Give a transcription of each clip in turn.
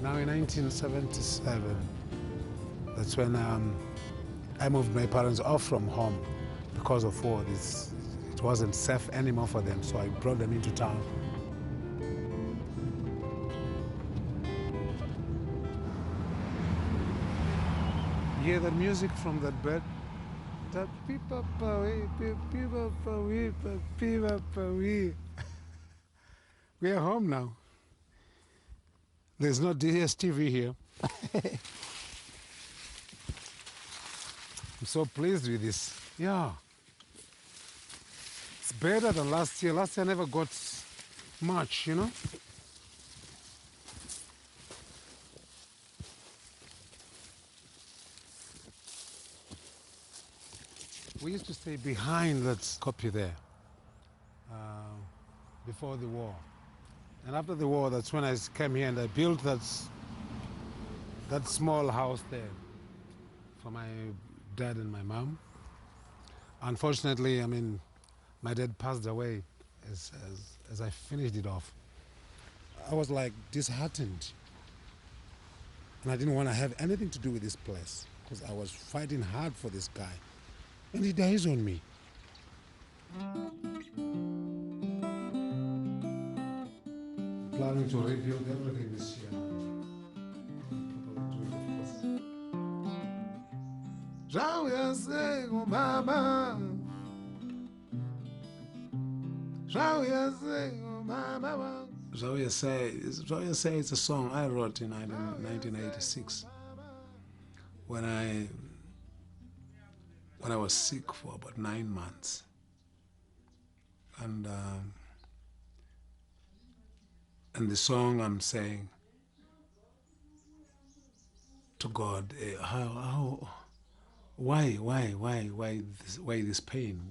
Now in 1977, that's when I moved my parents off from home because of war. It wasn't safe anymore for them, so I brought them into town. You hear the music from that bird? We are home now. There's no DSTV here. I'm so pleased with this. Yeah. It's better than last year. Last year I never got much, you know? We used to stay behind that copy there before the war. And after the war, that's when I came here and I built that small house there for my dad and my mom. Unfortunately, I mean, my dad passed away as I finished it off. I was like disheartened. And I didn't want to have anything to do with this place because I was fighting hard for this guy. And he dies on me. Planning to rebuild everything this year. Zawuya Say it's a song I wrote in 1986 when I was sick for about 9 months. And the song I'm saying to God, why this pain?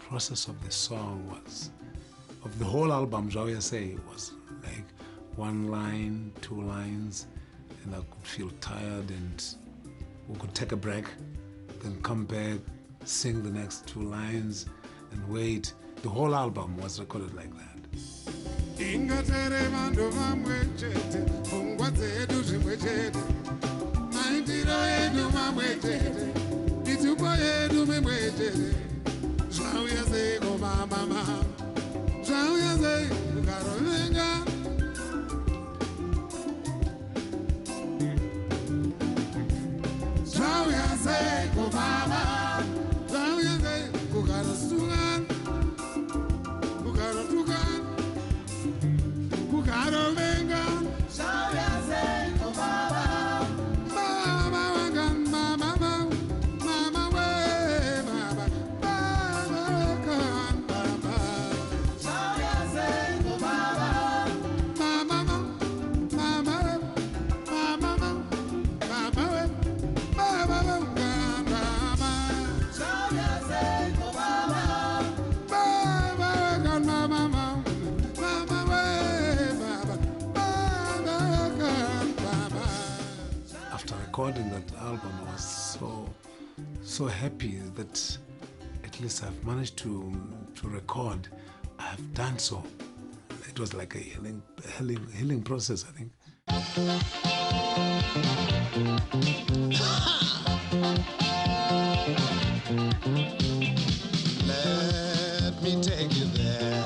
Process of the song was, of the whole album, Zawuya Say, was like 1 line, 2 lines, and I could feel tired and we could take a break, then come back, sing the next 2 lines and wait. The whole album was recorded like that. Zawuya Say go mama, Zawuya Say ukarolenga. Zawuya Say go mama, Zawuya Say ukarosungan, ukarotukan, ukarolenga. Zawuya Say go mama, mama wangan mama. so happy that at least I've managed to record. I have done so. It was like a healing process, I think. Let me take you there,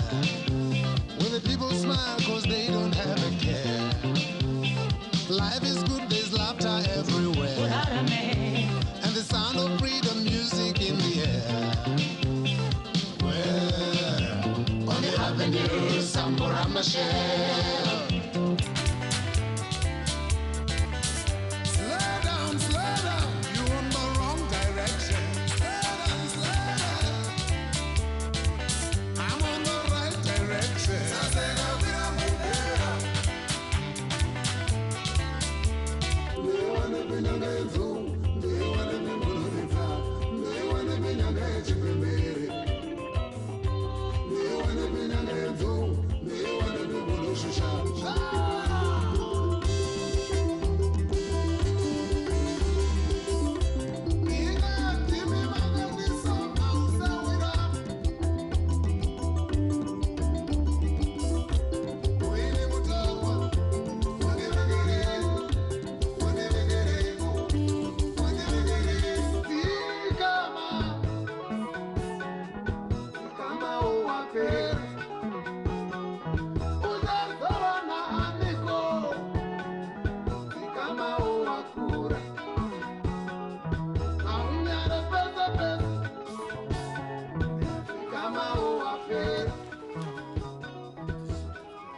where the people smile 'cause they don't have a care. Life is good, there's laughter everywhere, and the sound of freedom, music in the air. Where on the avenue, Sambora Michelle.